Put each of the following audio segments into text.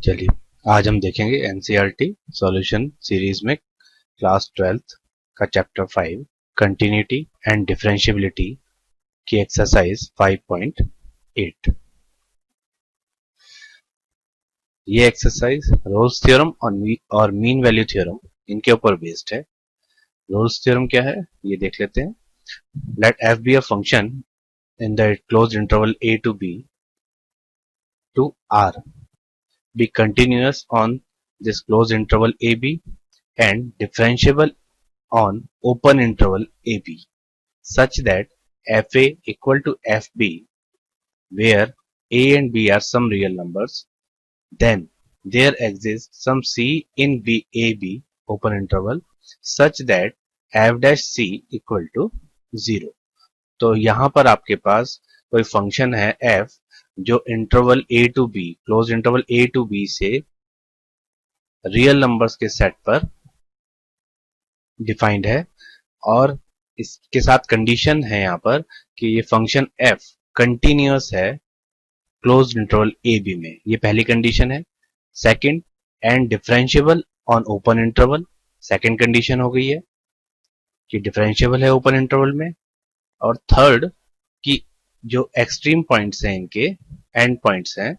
चलिए आज हम देखेंगे एनसीईआरटी सॉल्यूशन सीरीज में क्लास 12th का चैप्टर 5 कंटिन्यूटी एंड डिफरेंशिएबिलिटी की एक्सरसाइज 5.8। ये एक्सरसाइज रोल्स थ्योरम और मीन वैल्यू थ्योरम इनके ऊपर बेस्ड है। रोल्स थ्योरम क्या है ये देख लेते हैं। Let F be a function in the closed interval a to b to r be continuous on this closed interval AB and differentiable on open interval AB such that FA equal to FB where A and B are some real numbers, then there exists some C in AB open interval such that f dash C equal to 0। तो यहां पर आपके पास कोई function है f जो interval a to b close interval a to b से real numbers के set पर डिफाइंड है और इसके साथ कंडीशन है यहां पर कि ये फंक्शन f कंटिन्यूअस है क्लोज्ड इंटरवल ए बी में। ये पहली कंडीशन है। Second and differentiable on open interval, second condition हो गई है कि डिफरेंशिएबल है ओपन इंटरवल में। और थर्ड कि जो एक्सट्रीम पॉइंट्स हैं इनके एंड पॉइंट्स हैं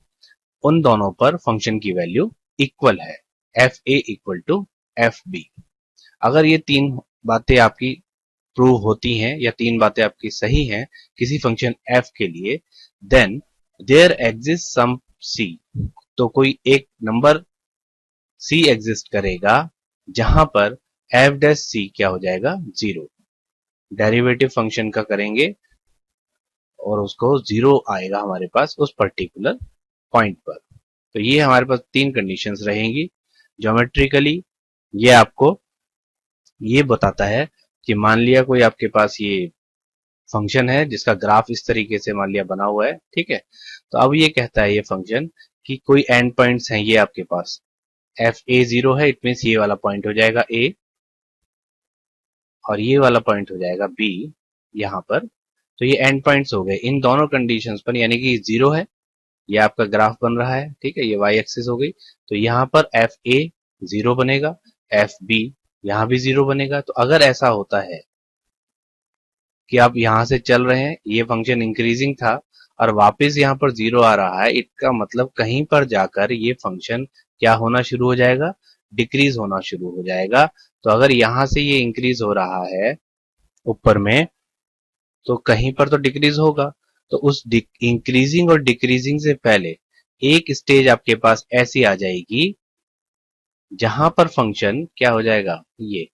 उन दोनों पर फंक्शन की वैल्यू इक्वल है, F A equal to F B. अगर ये तीन बातें आपकी प्रूव होती हैं या तीन बातें आपकी सही हैं किसी फंक्शन f के लिए, then there exist some c, तो कोई एक नंबर c एग्जिस्ट करेगा जहां पर f डैश c क्या हो जाएगा 0। डेरिवेटिव फंक्शन का करेंगे और उसको 0 आएगा हमारे पास उस पर्टिकुलर पॉइंट पर। तो ये हमारे पास तीन कंडीशंस रहेंगी। ज्योमेट्रिकली ये आपको ये बताता है कि मान लिया कोई आपके पास ये फंक्शन है जिसका ग्राफ इस तरीके से मान लिया बना हुआ है, ठीक है। तो अब ये कहता है ये फंक्शन कि कोई एंड पॉइंट्स हैं ये आपके पास एफ ए 0 है, इट मीन्स ये वाला पॉइंट हो जाएगा a और ये वाला पॉइंट हो जाएगा b यहां पर। तो ये एंड पॉइंट्स हो गए इन दोनों कंडीशंस पर, यानी कि 0 है, ये आपका ग्राफ बन रहा है, ठीक है, ये y एक्सिस हो गई। तो यहां पर एफ ए 0 बनेगा, एफ बी यहां भी 0 बनेगा। तो अगर ऐसा होता है कि आप यहां से चल रहे हैं, ये फंक्शन इंक्रीजिंग था और वापस यहां पर 0 आ रहा है, इसका मतलब कहीं पर जाकर ये फंक्शन क्या होना शुरू हो जाएगा, डिक्रीज होना शुरू हो जाएगा। तो अगर यहां से ये इंक्रीज हो रहा है ऊपर में तो कहीं पर तो डिक्रीज होगा। तो उस इंक्रीजिंग और डिक्रीजिंग से पहले एक स्टेज आपके पास ऐसी आ जाएगी जहां पर फंक्शन क्या हो जाएगा, ये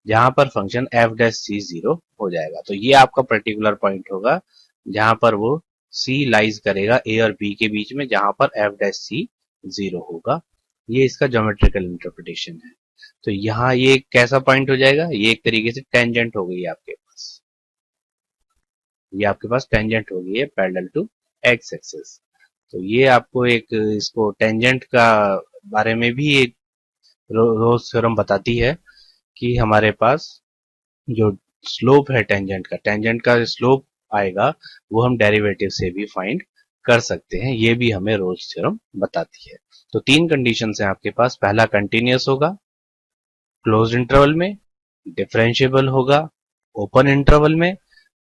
जहां पर फंक्शन एफ डैश सी 0 हो जाएगा। तो ये आपका पर्टिकुलर पॉइंट होगा जहां पर वो c लाइज करेगा a और b के बीच में, जहां पर एफ डैश सी 0 होगा। ये इसका ज्योमेट्रिकल इंटरप्रिटेशन है। तो यहाँ ये कैसा पॉइंट हो जाएगा, ये एक तरीके से टेंजेंट हो गई आपके पास, ये आपके पास टेंजेंट हो गई है पैरेलल टू एक्स एक्सिस। तो ये आपको एक इसको टेंजेंट का बारे में भी एक रोल्स थ्योरम बताती है कि हमारे पास जो स्लोप है टेंजेंट का स्लोप आएगा वो हम डेरिवेटिव से भी फाइंड कर सकते हैं, ये भी हमें रोल्स थ्योरम बताती है। तो तीन कंडीशंस हैं आपके पास। पहला कंटिन्यूअस होगा क्लोज्ड इंटरवल में, डिफरेंशिएबल होगा ओपन इंटरवल में,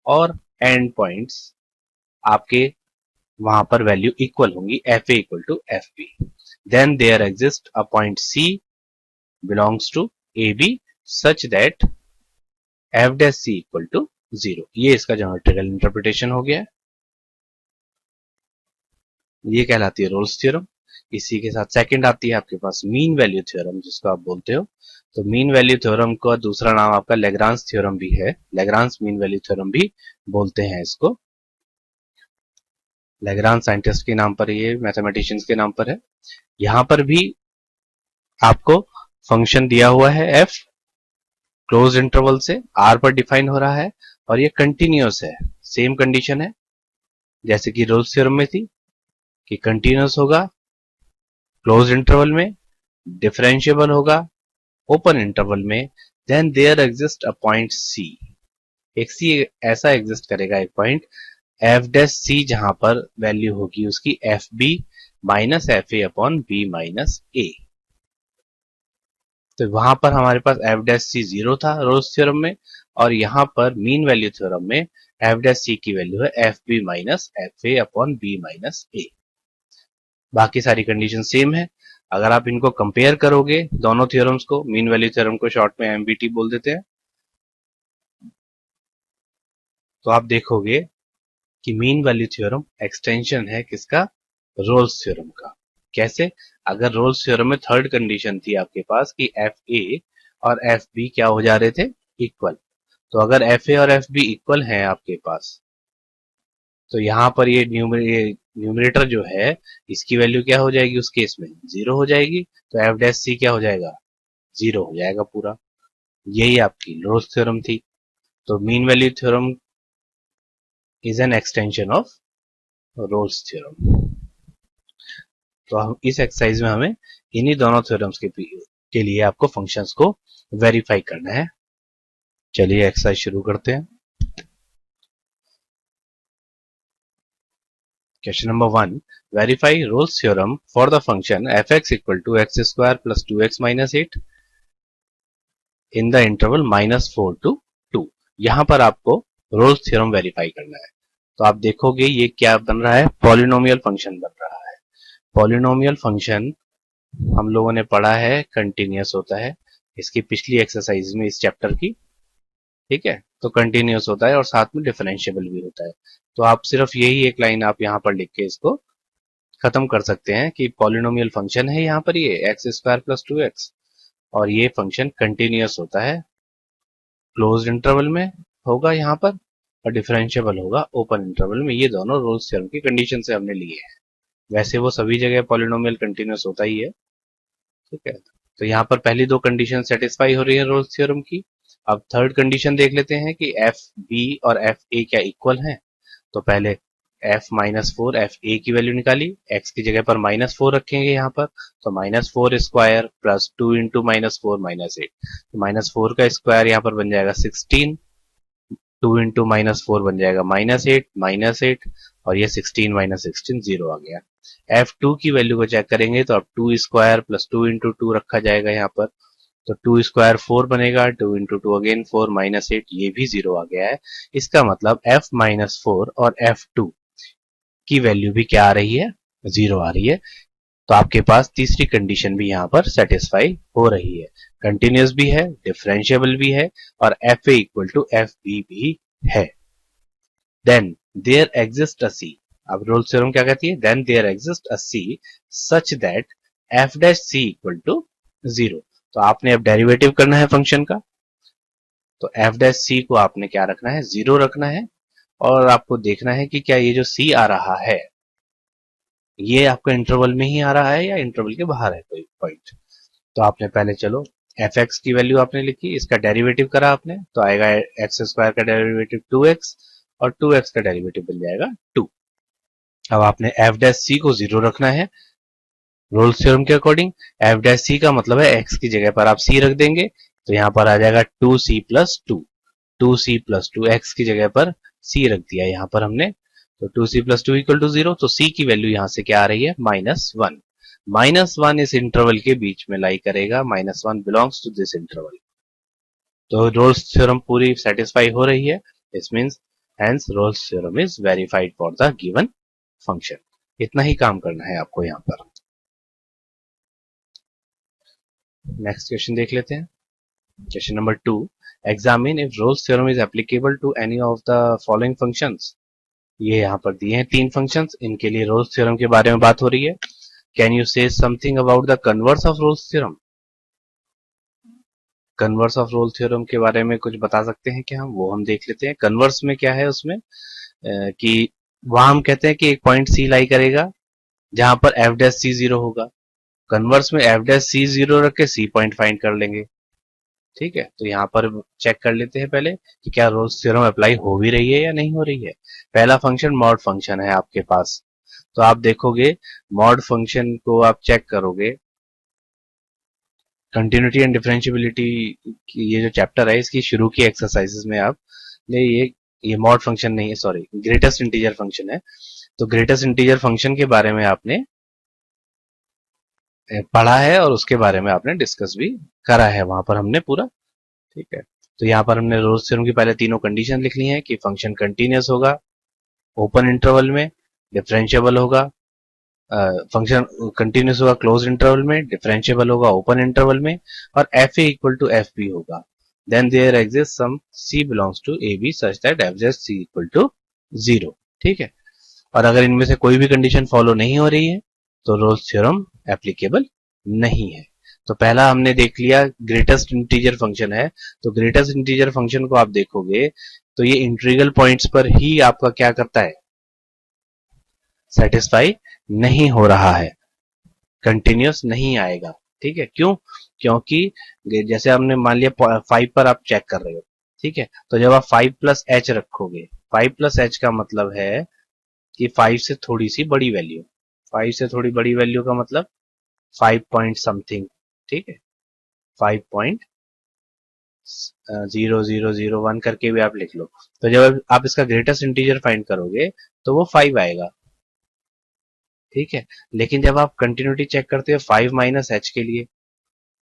और एंड पॉइंट्स आपके वहां पर वैल्यू इक्वल होंगी, F A equal to F B. Then there exist a point C belongs to AB such that f dash c equal to 0। ये इसका ज्योमेट्रिकल इंटरप्रिटेशन हो गया है, ये कहलाती है रोल्स थ्योरम। इसी के साथ सेकंड आती है आपके पास मीन वैल्यू थ्योरम जिसको आप बोलते हो। तो मीन वैल्यू थ्योरम का दूसरा नाम आपका लेग्रांज थ्योरम भी है, लेग्रांज मीन वैल्यू थ्योरम भी बोलते हैं इसको। लेग्रांज साइंटिस्ट के नाम पर, ये मैथमेटिशियंस के नाम पर है। यहां पर भी आपको फंक्शन दिया हुआ है f क्लोज इंटरवल से r पर डिफाइन हो रहा है और ये कंटिन्यूअस है। सेम कंडीशन है जैसे कि रोल्स थ्योरम में थी कि कंटिन्यूअस होगा क्लोज इंटरवल में, डिफरेंशिएबल होगा ओपन इंटरवल में, then there exist a point c, एक c ऐसा एग्जिस्ट करेगा एक पॉइंट f डैश c जहां पर वैल्यू होगी उसकी F B minus F A upon B minus A. तो वहां पर हमारे पास एफ डैश सी 0 था रोल्स थ्योरम में, और यहां पर मीन वैल्यू थ्योरम में एफ डैश सी की वैल्यू है F B minus F A upon B minus A. बाकी सारी कंडीशन सेम है। अगर आप इनको कंपेयर करोगे दोनों थ्योरम्स को, मीन वैल्यू थ्योरम को शॉर्ट में एमवीटी बोल देते हैं, तो आप देखोगे कि मीन वैल्यू थ्योरम एक्सटेंशन है किसका, रोल्स थ्योरम का। कैसे? अगर रोल्स थ्योरम में थर्ड कंडीशन थी आपके पास कि एफ ए और एफ बी क्या हो जा रहे थे, इक्वल। तो अगर एफ ए और एफ बी इक्वल हैं आपके पास, तो यहां पर ये न्यूमरेटर जो है इसकी वैल्यू क्या हो जाएगी, उस केस में 0 हो जाएगी। तो एफ डैश सी क्या हो जाएगा, 0 हो जाएगा पूरा। यही आपकी रोल्स थ्योरम थी। तो mean value theorem is an extension of Rolle's theorem. तो हम इस एक्सरसाइज में हमें इन्हीं दोनों थ्योरम्स के लिए आपको फंक्शंस को वेरीफाई करना है। चलिए एक्सरसाइज शुरू करते हैं। Question number 1, verify Rolle's theorem for the function f(x) equal to x square plus 2x minus 8 in the interval -4 to 2। यहां पर आपको रोल्स थ्योरम वेरीफाई करना है। तो आप देखोगे ये क्या बन रहा है, पॉलिनोमियल फंक्शन बन रहा है। पॉलिनोमियल फंक्शन हम लोगों ने पढ़ा है कंटिन्यूअस होता है, इसकी पिछली एक्सरसाइज में इस चैप्टर की, ठीक है। तो कंटिन्यूअस होता है और साथ में डिफरेंशिएबल भी होता है। तो आप सिर्फ यही एक लाइन आप यहाँ पर लिख के इसको खत्म कर सकते हैं कि पॉलिनोमियल फंक्शन है यहाँ पर ये एक्स स्क्वायर प्लस 2x, और ये फंक्शन कंटिन्यूअस होता है, क्लोज्ड इंटरवल में होगा यहाँ पर, और डिफरेंशिएबल होगा ओपन इंटरवल में। ये दोनों रोल्स थ्योरम की कंडीशन से हमने लिए हैं। वैसे वो सभी जगह पॉलिनोमियल कंटिन्यूअस होता ही है, ठीक है। तो यहाँ पर पहली दो कंडीशन सेटिस्फाई हो रही है रोल्स थ्योरम की। अब थर्ड कंडीशन देख लेते हैं कि एफ बी और एफ ए क्या इक्वल हैं। तो पहले F minus four F A की वैल्यू निकाली, एक्स की जगह पर -4 रखेंगे यहाँ पर, तो -4 स्क्वायर प्लस 2 इंटू -4 -8, तो -4 का स्क्वायर यहाँ पर बन जाएगा 16, 2 इंटू -4 बन जाएगा -8 और ये 16 -16 0 आ गया। F2 की वैल्यू को चेक करेंगे तो अब 2 स्क्वायर प्लस 2 इंटू 2 रखा जाएगा यहाँ पर, तो 2 स्क्वायर 4 बनेगा, 2 इंटू 2 अगेन 4 -8, ये भी 0 आ गया है। इसका मतलब F -4 और F2 की वैल्यू भी क्या आ रही है, 0 आ रही है। तो आपके पास तीसरी कंडीशन भी यहाँ पर सेटिस्फाई हो रही है, कंटिन्यूअस भी है, डिफरेंशिएबल भी है, और F A equal to F B भी है। Then there exist a C. अब रोल्स थ्योरम क्या कहती है, then there exist a C such that F dash C equal to 0। तो आपने अब डेरिवेटिव करना है फंक्शन का, तो एफ डैश सी को आपने क्या रखना है, 0 रखना है, और आपको देखना है कि क्या ये जो सी आ रहा है ये आपका इंटरवल में ही आ रहा है या इंटरवल के बाहर है कोई पॉइंट। तो आपने पहले चलो एफ एक्स की वैल्यू आपने लिखी, इसका डेरिवेटिव करा आपने, तो आएगा एक्स स्क्वायर का डेरिवेटिव 2x, और 2x का डेरिवेटिव बन जाएगा 2। अब आपने एफ डैश सी को 0 रखना है रोल्स थ्योरम के अकॉर्डिंग। एफ डैश सी का मतलब है x की जगह पर आप c रख देंगे, तो यहां पर आ जाएगा 2c plus 2, 2c plus 2, x की जगह पर c रख दिया यहां पर हमने, तो 2c प्लस 2 इक्वल टू 0। तो c की वैल्यू यहां से क्या आ रही है, -1। -1 इस इंटरवल के बीच में लाई करेगा, -1 बिलोंग्स टू दिस इंटरवल। तो रोल्स थ्योरम पूरी सेटिस्फाई हो रही है, this means hence roles theorem is verified for the given function. इतना ही काम करना है आपको यहां पर। नेक्स्ट क्वेश्चन देख लेते हैं। Question number 2, examine if Rolle's theorem is applicable to any of the following functions. ये यहाँ पर दिए हैं 3 फंक्शंस, इनके लिए रोल्स थ्योरम के बारे में बात हो रही है। कैन यू से something about the converse of Rolle's theorem. Converse of Rolle's theorem के बारे में कुछ बता सकते हैं क्या हम, वो हम देख लेते हैं। कन्वर्स में क्या है उसमें कि वहां हम कहते हैं कि एक पॉइंट सी लाई करेगा जहां पर एफ डैश सी 0 होगा। कन्वर्स में एफ डैश सी 0 रख के सी पॉइंट फाइंड कर लेंगे, ठीक है। तो यहाँ पर चेक कर लेते हैं पहले कि क्या रोल्स थ्योरम अप्लाई हो भी रही है या नहीं हो रही है। पहला फंक्शन मॉड फंक्शन है आपके पास, तो आप देखोगे मॉड फंक्शन को आप चेक करोगे, कंटिन्यूटी एंड डिफरेंशियबिलिटी ये जो चैप्टर है इसकी शुरू की एक्सरसाइजेस में आप ये मॉड फंक्शन नहीं है, सॉरी ग्रेटेस्ट इंटीजर फंक्शन है। तो ग्रेटेस्ट इंटीजर फंक्शन के बारे में आपने पढ़ा है और उसके बारे में आपने डिस्कस भी करा है वहां पर हमने पूरा। ठीक है, तो यहाँ पर हमने रोल्स थ्योरम की पहले तीनों कंडीशन लिख ली हैं कि फंक्शन कंटिन्यूअस होगा ओपन इंटरवल में, डिफरेंशिएबल होगा, फंक्शन कंटिन्यूअस होगा क्लोज इंटरवल में, डिफरेंशिएबल होगा ओपन इंटरवल में, और F A equal to F B होगा। Then there exist some C belongs to A B such that F Z C equal to 0। ठीक है, और अगर इनमें से कोई भी कंडीशन फॉलो नहीं हो रही है तो रोल्स थ्योरम एप्लीकेबल नहीं है। तो पहला हमने देख लिया ग्रेटेस्ट इंटीजर फंक्शन है, तो ग्रेटेस्ट इंटीजर फंक्शन को आप देखोगे तो ये इंटीग्रल पॉइंट्स पर ही आपका क्या करता है, सेटिस्फाई नहीं हो रहा है, कंटिन्यूअस नहीं आएगा। ठीक है, क्यों? क्योंकि जैसे हमने मान लिया 5 पर आप चेक कर रहे हो, ठीक है, तो जब आप 5 प्लस एच रखोगे, 5 प्लस एच का मतलब है कि 5 से थोड़ी सी बड़ी वैल्यू, 5 से थोड़ी बड़ी वैल्यू का मतलब 5 पॉइंट समथिंग। ठीक है, 5.0001 करके भी आप लिख लो। तो जब आप इसका ग्रेटेस्ट इंटीजर फाइंड करोगे तो वो 5 आएगा। ठीक है, लेकिन जब आप कंटिन्यूटी चेक करते हो 5 माइनस एच के लिए,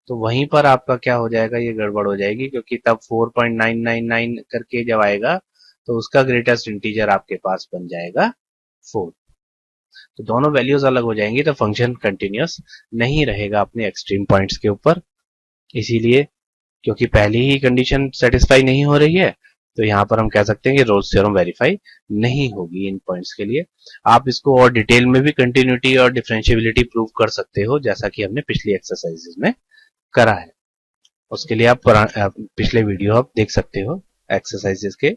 तो वहीं पर आपका क्या हो जाएगा, ये गड़बड़ हो जाएगी, क्योंकि तब 4.999 करके जब आएगा तो उसका ग्रेटेस्ट इंटीजर आपके पास बन जाएगा 4। तो दोनों वैल्यूज अलग हो जाएंगी, तो फंक्शन कंटिन्यूअस नहीं रहेगा अपने एक्सट्रीम पॉइंट्स के ऊपर। इसीलिए क्योंकि पहली ही कंडीशन सेटिस्फाई नहीं हो रही है, तो यहां पर हम कह सकते हैं कि रोल्स थ्योरम वेरीफाई नहीं होगी इन पॉइंट्स के लिए। आप इसको और डिटेल में भी कंटिन्यूटी और डिफरेंशिएबिलिटी प्रूव कर सकते हो, जैसा कि हमने पिछली एक्सरसाइजेज में करा है। उसके लिए आप पिछले वीडियो आप देख सकते हो एक्सरसाइजेस के।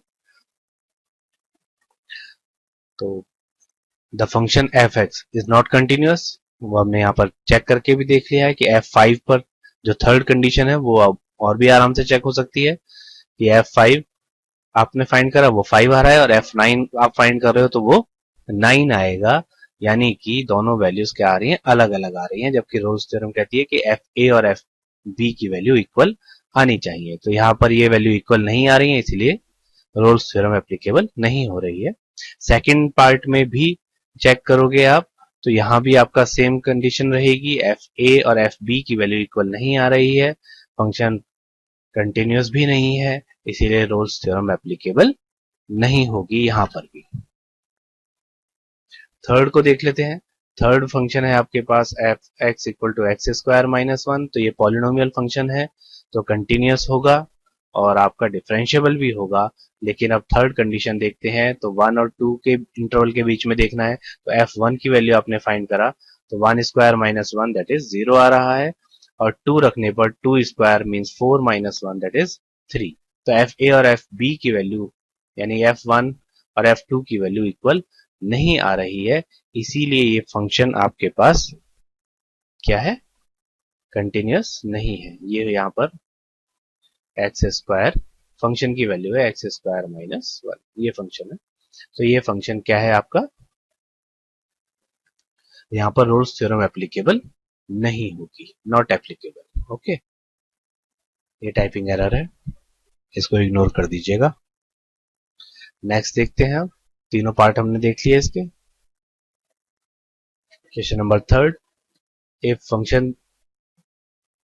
तो the function F x is not continuous, वो हमने यहाँ पर चेक करके भी देख लिया है कि F5 पर जो थर्ड कंडीशन है वो अब और भी आराम से चेक हो सकती है कि F5 आपने फाइंड करा वो 5 आ रहा है, और F9 आप फाइंड कर रहे हो तो वो 9 आएगा। यानी कि दोनों वैल्यूज क्या आ रही हैं, अलग अलग आ रही हैं, जबकि रोल्स थ्योरम कहती है कि FA और FB की वैल्यू इक्वल आनी चाहिए। तो यहाँ पर ये वैल्यू इक्वल नहीं आ रही है, इसलिए रोल्स थ्योरम एप्लीकेबल नहीं हो रही है। सेकंड पार्ट में भी चेक करोगे आप तो यहां भी आपका सेम कंडीशन रहेगी, एफ ए और एफ बी की वैल्यू इक्वल नहीं आ रही है, फंक्शन कंटिन्यूअस भी नहीं है, इसीलिए रोल्स थ्योरम एप्लीकेबल नहीं होगी यहां पर भी। थर्ड को देख लेते हैं। थर्ड फंक्शन है आपके पास F X equal to x square minus 1, तो ये पॉलिनोमियल फंक्शन है, तो कंटिन्यूअस होगा और आपका डिफरेंशिएबल भी होगा। लेकिन अब थर्ड कंडीशन देखते हैं, तो 1 और 2 के इंटरवल के बीच में देखना है, तो f1 की वैल्यू आपने फाइंड करा, तो 1 स्क्वायर माइनस 1 दैट इज 0 आ रहा है, और 2 रखने पर 2 square means 4 minus 1 that is 3। तो एफ ए और एफ बी की वैल्यू यानी F1 और F2 की वैल्यू इक्वल नहीं आ रही है, इसीलिए ये फंक्शन आपके पास क्या है, कंटिन्यूअस नहीं है। ये यहाँ पर एक्स स्क्वायर फंक्शन की वैल्यू है, एक्स स्क्वायर माइनस 1 ये फंक्शन है। तो ये फंक्शन क्या है आपका, यहाँ पर रोल्स थ्योरम एप्लीकेबल नहीं होगी, नॉट एप्लीकेबल। ओके, ये टाइपिंग एरर है, इसको इग्नोर कर दीजिएगा। नेक्स्ट देखते हैं, अब तीनों पार्ट हमने देख लिए इसके। Question number third, if function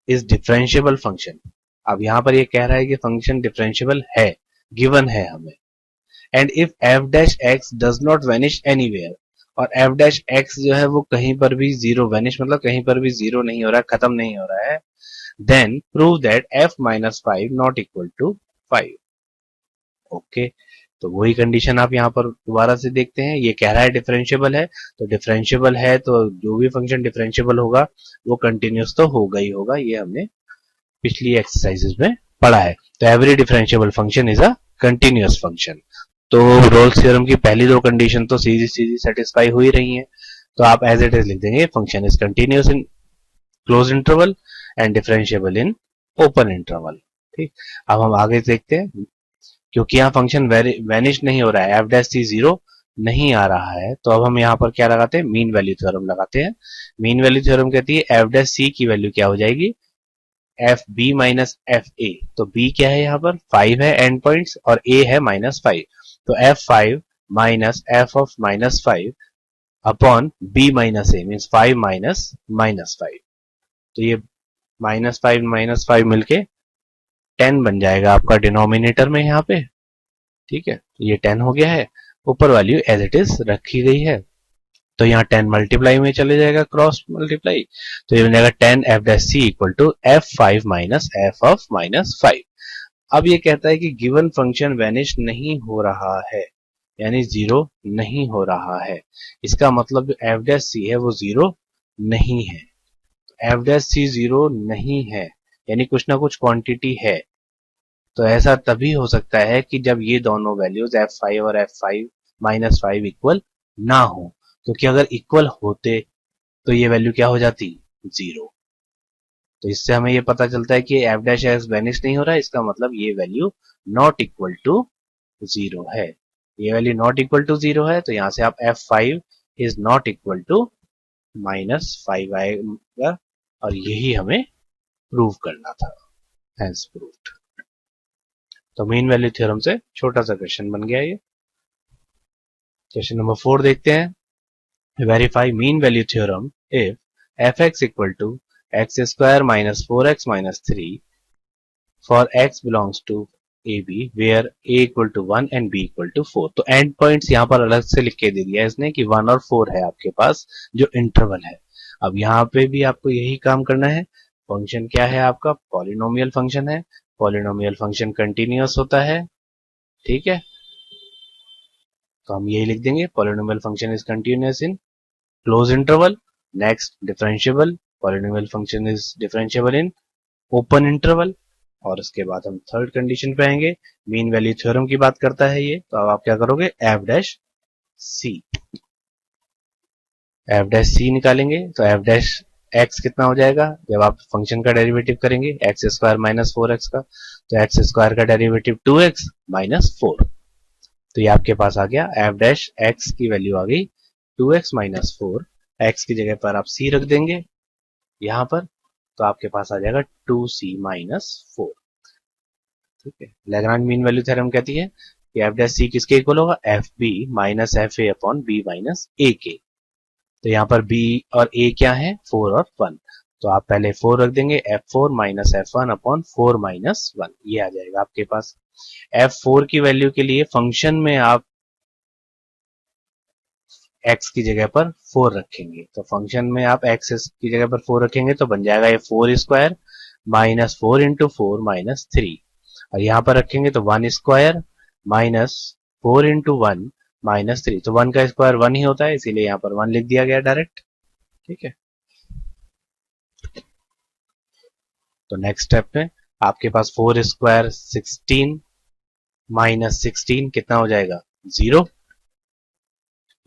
is differentiable function. अब यहां पर ये कह रहा है कि फंक्शन डिफरेंशिएबल है, गिवन है हमें, and if F dash x does not vanish anywhere, और एफ डैश एक्स जो है वो कहीं पर भी जीरो, वेनिश मतलब कहीं पर भी जीरो नहीं हो रहा है, खत्म नहीं हो रहा है, then prove that F minus 5 not equal to 5। Okay, तो वही कंडीशन आप यहाँ पर दोबारा से देखते हैं, ये कह रहा है डिफरेंशिएबल है, तो डिफरेंशिएबल है तो जो भी फंक्शन डिफरेंशिएबल होगा वो कंटिन्यूअस तो होगा ही होगा, ये हमने पिछली एक्सरसाइजेस में पढ़ा है। तो every differentiable function is a continuous function. तो रोल्स थ्योरम की पहली दो कंडीशन तो सीधी सीधी सेटिस्फाई हो ही रही हैं, तो आप एज इट इज लिख देंगे function is continuous in close interval and differentiable in open interval. ठीक, अब हम आगे देखते हैं, क्योंकि यहाँ फंक्शन वेनिश नहीं हो रहा है, एफ डैश सी 0 नहीं आ रहा है, तो अब हम यहाँ पर क्या लगाते हैं, मीन वैल्यू थ्योरम लगाते हैं। मीन वैल्यू थ्योरम कहती है एफ डैश सी की वैल्यू क्या हो जाएगी, F B minus F A. तो बी क्या है, यहाँ पर 5 है एंड पॉइंट्स, और ए है -5, तो F5 minus F of -5 upon B minus A means 5 minus -5। तो ये -5 मिलके 10 बन जाएगा आपका डिनोमिनेटर में यहाँ पे। ठीक है, ये 10 हो गया है, ऊपर वैल्यू एज इट इज रखी गई है। तो यहाँ 10 मल्टीप्लाई में चले जाएगा, क्रॉस मल्टीप्लाई, तो ये बन जाएगा 10 F dash C equal to f5 minus F of -5। अब ये कहता है कि गिवन फंक्शन वैनिश नहीं हो रहा है, यानी जीरो नहीं हो रहा है। इसका मतलब जो एफ डैश सी है वो जीरो नहीं है। एफ डैश सी जीरो नहीं है यानी कुछ ना कुछ क्वांटिटी है। तो ऐसा तभी हो सकता है कि जब ये दोनों वैल्यूज f5 और f5 -5 इक्वल ना हो, क्योंकि अगर इक्वल होते तो ये वैल्यू क्या हो जाती, जीरो। तो इससे हमें ये पता चलता है कि एफ डैश एस वैनिश नहीं हो रहा है, इसका मतलब ये value not equal to zero है। ये value not equal to zero है, तो यहां से आप f5 is not equal to -5 आएगा, और यही हमें प्रूव करना था। Hence proved. तो मीन वैल्यू थ्योरम से छोटा सा क्वेश्चन बन गया ये। क्वेश्चन नंबर 4 देखते हैं। Verify mean value theorem if f(x) equal to x square minus 4x minus 3 for x belongs to AB where a equal to 1 and b equal to 4। तो and points यहाँ पर अलग से लिख के दे दिया है इसने कि 1 और 4 है आपके पास जो इंटरवल है। अब यहाँ पे भी आपको यही काम करना है। फंक्शन क्या है आपका, पॉलिनोमियल फंक्शन है। पॉलिनोमियल फंक्शन कंटिन्यूअस होता है, ठीक है, तो हम यही लिख देंगे, polynomial function is continuous in close interval. Next differentiable, polynomial function is differentiable in open interval. और उसके बाद हम थर्ड कंडीशन पे आएंगे, मीन वैल्यू थ्योरम की बात करता है ये। तो अब आप क्या करोगे, एफ डैश सी, एफ डैश सी निकालेंगे। तो एफ डैश एक्स कितना हो जाएगा, जब आप फंक्शन का डेरिवेटिव करेंगे एक्स स्क्वायर माइनस 4x का, तो एक्स स्क्वायर का डेरिवेटिव 2x माइनस 4। तो ये आपके पास आ गया, एफ डैश एक्स की वैल्यू आ गई 2x माइनस 4। एक्स की जगह पर आप c रख देंगे यहां पर, तो आपके पास आ जाएगा 2c माइनस 4। ठीक है, लैग्रांज मीन वैल्यू थ्योरम कहती है कि एफ डैश सी किसके इक्वल होगा, F B minus F A upon B minus A के। तो यहाँ पर b और a क्या है, 4 और 1। तो आप पहले 4 रख देंगे, f4 minus f1 upon 4 minus 1, ये आ जाएगा आपके पास। f4 की वैल्यू के लिए फंक्शन में आप x की जगह पर 4 रखेंगे, तो फंक्शन में आप x की जगह पर 4 रखेंगे तो बन जाएगा ये 4 स्क्वायर माइनस 4 इंटू 4 माइनस 3। और यहाँ पर रखेंगे तो 1 स्क्वायर माइनस 4 इंटू 1 माइनस 3। तो 1 का स्क्वायर 1 ही होता है, इसीलिए यहाँ पर 1 लिख दिया गया डायरेक्ट। ठीक है, तो नेक्स्ट स्टेप में आपके पास 4 स्क्वायर 16 माइनस 16 कितना हो जाएगा, 0।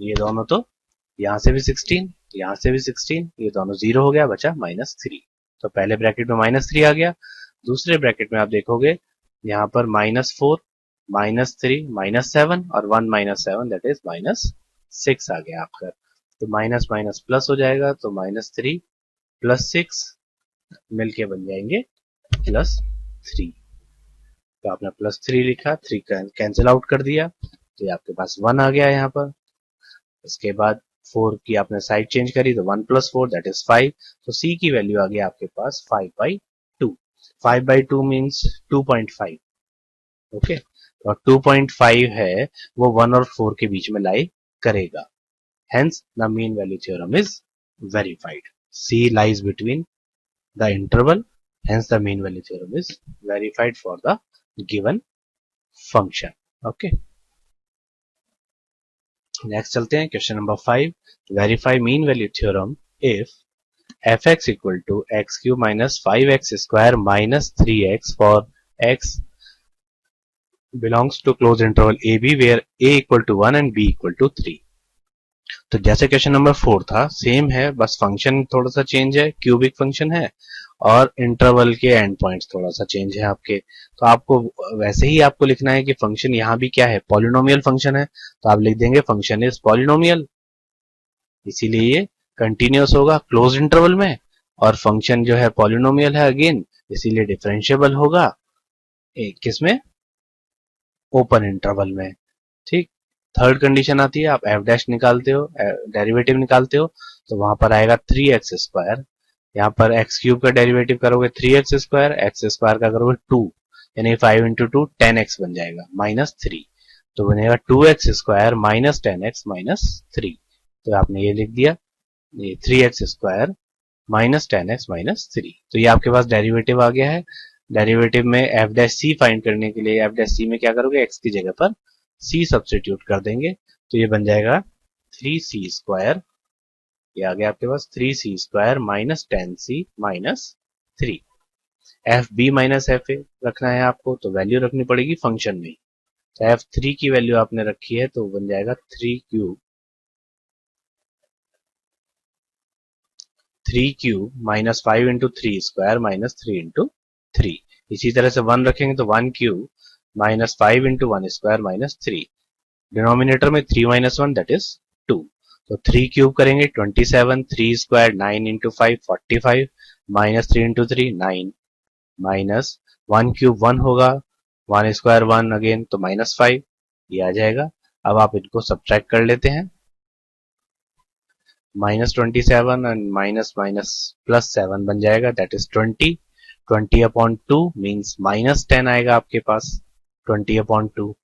ये दोनों तो यहां से भी 16, यहां से भी 16, ये दोनों 0 हो गया, बचा -3। तो पहले ब्रैकेट में -3 आ गया, दूसरे ब्रैकेट में आप देखोगे यहाँ पर -4 -3 -7 और 1 -7 दैट इज -6 आ गया आपका। तो माइनस माइनस प्लस हो जाएगा, तो -3 प्लस 6 मिलके बन जाएंगे +3। तो आपने +3 लिखा, 3 कैंसिल आउट कर दिया, तो ये आपके पास 1 आ गया यहाँ पर। इसके बाद 4 की आपने साइड चेंज करी तो 1 + 4 दैट इज 5। तो c की वैल्यू आ गई आपके पास 5/2। 5/2 मीन्स 2.5। ओके, और 2.5 है वो 1 और 4 के बीच में लाई करेगा। Hence the mean value theorem is verified. c lies between the interval, hence the mean value theorem is verified for the given function. Okay, next चलते हैं question number 5। Verify mean value theorem if f(x) equal to x cube minus 5x square minus 3x for x belongs to close interval AB where a equal to 1 and b equal to 3। तो जैसे question number 4 था same है, बस function थोड़ा सा change है, cubic function है, और इंटरवल के एंड पॉइंट्स थोड़ा सा चेंज है आपके। तो आपको वैसे ही आपको लिखना है कि फंक्शन यहाँ भी क्या है, पॉलिनोमियल फंक्शन है, तो आप लिख देंगे फंक्शन इज पॉलिनोमियल, इसीलिए ये कंटिन्यूअस होगा क्लोज इंटरवल में, और फंक्शन जो है पॉलिनोमियल है अगेन, इसीलिए डिफरेंशिएबल होगा किसमें, ओपन इंटरवल में। ठीक, थर्ड कंडीशन आती है, आप एफ डैश निकालते हो, डेरिवेटिव निकालते हो, तो वहां पर आएगा 3x स्क्वायर यहाँ पर एक्स क्यूब का डेरिवेटिव करोगे 3x², एक्स स्क्वायर का करोगे 2, यानी 5 इंटू 2 10x बन जाएगा -3, तो बनेगा 2x² माइनस 10x माइनस 3। तो आपने ये लिख दिया, ये 3x² माइनस 10x माइनस 3। तो ये आपके पास डेरिवेटिव आ गया है। डेरिवेटिव में एफ डैश सी फाइंड करने के लिए एफ डैश सी में क्या करोगे, x की जगह पर c सब्स्टिट्यूट कर देंगे, तो ये बन जाएगा 3c², ये आ गया आपके पास 3c² minus 10c minus 3। F B minus F A रखना है आपको, तो वैल्यू रखनी पड़ेगी फंक्शन में। तो f3 की वैल्यू आपने रखी है, तो बन जाएगा 3 cube minus 5 into 3² minus 3 into 3। इसी तरह से 1 रखेंगे तो 1 cube minus 5 into 1² minus 3। Denominator में 3 माइनस 1 दैट इज 2। तो 3 क्यूब करेंगे 27, 3² 9 into 5 45 minus 3 into 3 9 minus 1 cube 1 होगा, 1² 1 अगेन तो -5, ये आ जाएगा। अब आप इनको सब्ट्रैक्ट कर लेते हैं, -27 एंड माइनस माइनस +7 बन जाएगा, दैट इज 20। 20/2 मीन्स -10 आएगा आपके पास 20/2,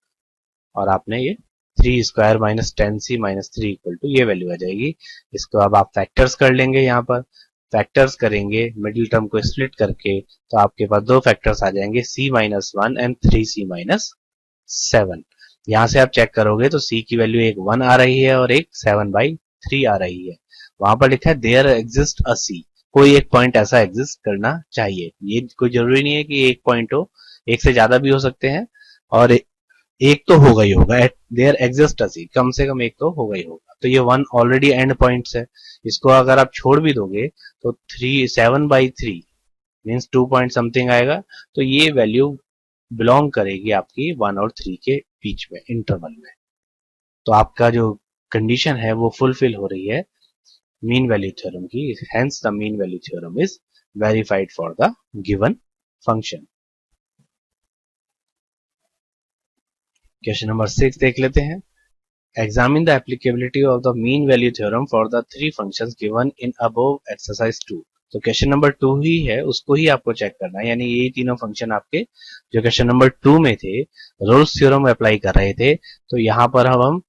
और आपने ये 3² minus 10c minus 3 equal to ये वैल्यू आ जाएगी। इसको अब आप फैक्टर्स कर लेंगे, यहाँ पर फैक्टर्स करेंगे मिडिल टर्म को स्प्लिट करके, तो आपके पास दो फैक्टर्स आ जाएंगे c-1 एंड 3c-7। यहां से आप चेक करोगे तो c की वैल्यू एक 1 आ रही है और एक 7/3 आ रही है। वहां पर लिखा है देयर एग्जिस्ट अ सी, कोई एक पॉइंट ऐसा एग्जिस्ट करना चाहिए। ये कोई जरूरी नहीं है कि एक पॉइंट हो, एक से ज्यादा भी हो सकते हैं, और एक तो होगा ही होगा, देयर एग्जिस्ट अ सी, कम से कम एक तो होगा ही होगा। तो ये 1 ऑलरेडी एंड पॉइंट्स है, इसको अगर आप छोड़ भी दोगे तो 7/3 मीन्स 2 पॉइंट समथिंग आएगा, तो ये वैल्यू बिलोंग करेगी आपकी 1 और 3 के बीच में, इंटरवल में। तो आपका जो कंडीशन है वो फुलफिल हो रही है मीन वैल्यू थ्योरम की, hence the mean value theorem is verified for the given function. Question number 6 देख लेते हैं। Examine the applicability of the mean value theorem for the three functions given in above exercise 2। तो question number 2 ही है, उसको ही आपको check करना है, यानी ये तीनों फंक्शन आपके जो क्वेश्चन नंबर 2 में थे, रोल्स थ्योरम अप्लाई कर रहे थे, तो यहाँ पर हम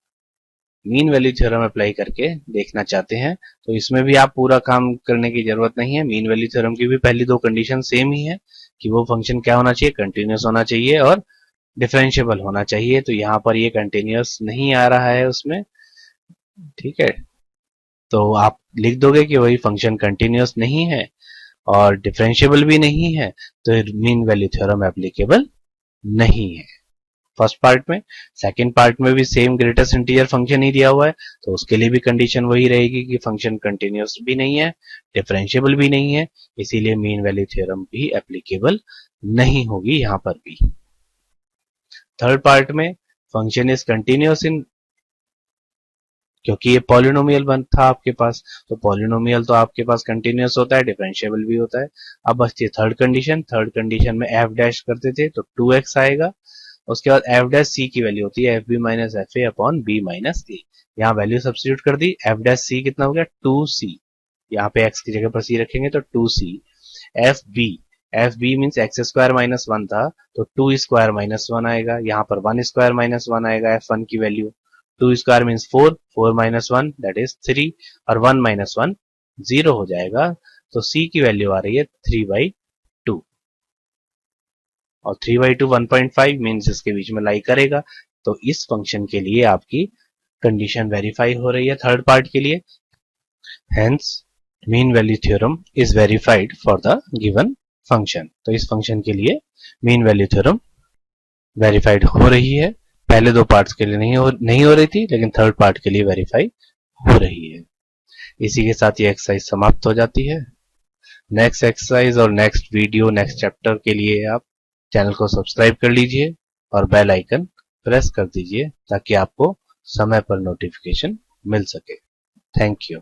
मीन वैल्यू थ्योरम अप्लाई करके देखना चाहते हैं। तो इसमें भी आप पूरा काम करने की जरूरत नहीं है, मीन वैल्यू थ्योरम की भी पहली दो कंडीशन सेम ही है कि वो फंक्शन क्या होना चाहिए, कंटिन्यूस होना चाहिए और डिफरेंशिएबल होना चाहिए। तो यहाँ पर ये कंटिन्यूस नहीं आ रहा है उसमें, ठीक है, तो आप लिख दोगे कि वही फंक्शन कंटिन्यूस नहीं है और डिफरेंशिएबल भी नहीं है, तो मीन वैल्यू थ्योरम एप्लीकेबल नहीं है फर्स्ट पार्ट में। सेकंड पार्ट में भी सेम ग्रेटेस्ट इंटीजर फंक्शन ही दिया हुआ है, तो उसके लिए भी कंडीशन वही रहेगी कि फंक्शन कंटिन्यूस भी नहीं है, डिफरेंशिएबल भी नहीं है, इसीलिए मीन वैल्यू थ्योरम भी एप्लीकेबल नहीं होगी यहाँ पर भी। थर्ड पार्ट में फंक्शन इज कंटिन्यूस इन, क्योंकि ये पॉलिनोमियल बन था आपके पास, तो पॉलिनोमियल तो आपके पास कंटिन्यूस होता है, डिफरेंशिएबल भी होता है। अब बचती है थर्ड कंडीशन, थर्ड कंडीशन में एफ डैश करते थे तो 2x आएगा, उसके बाद एफ डैश सी की वैल्यू होती है F B minus F A upon B minus A. यहाँ वैल्यू सब्स्टिट्यूट कर दी, एफ डैश सी कितना हो गया 2c, यहाँ पे x की जगह पर c रखेंगे तो 2c। F B means x² minus 1 था, तो 2² माइनस 1 आएगा, यहाँ पर 1² माइनस 1 आएगा f1 की value, 2² means 4, 4 minus 1 that is 3, और 1 माइनस 1 0 हो जाएगा, तो c की वैल्यू आ रही है 3/2, और 3/2 1.5 मीन्स इसके बीच में लाई करेगा। तो इस फंक्शन के लिए आपकी कंडीशन वेरीफाई हो रही है थर्ड पार्ट के लिए, hence mean value theorem is verified for the given function. तो इस फंक्शन के लिए मीन वैल्यू थ्योरम वेरीफाइड हो रही है, पहले दो पार्ट्स के लिए नहीं हो रही थी, लेकिन थर्ड पार्ट के लिए वेरीफाई हो रही है। इसी के साथ ये एक्सरसाइज समाप्त हो जाती है। नेक्स्ट एक्सरसाइज और नेक्स्ट वीडियो, नेक्स्ट चैप्टर के लिए आप चैनल को सब्सक्राइब कर लीजिए और बेल आइकन प्रेस कर दीजिए ताकि आपको समय पर नोटिफिकेशन मिल सके। Thank you.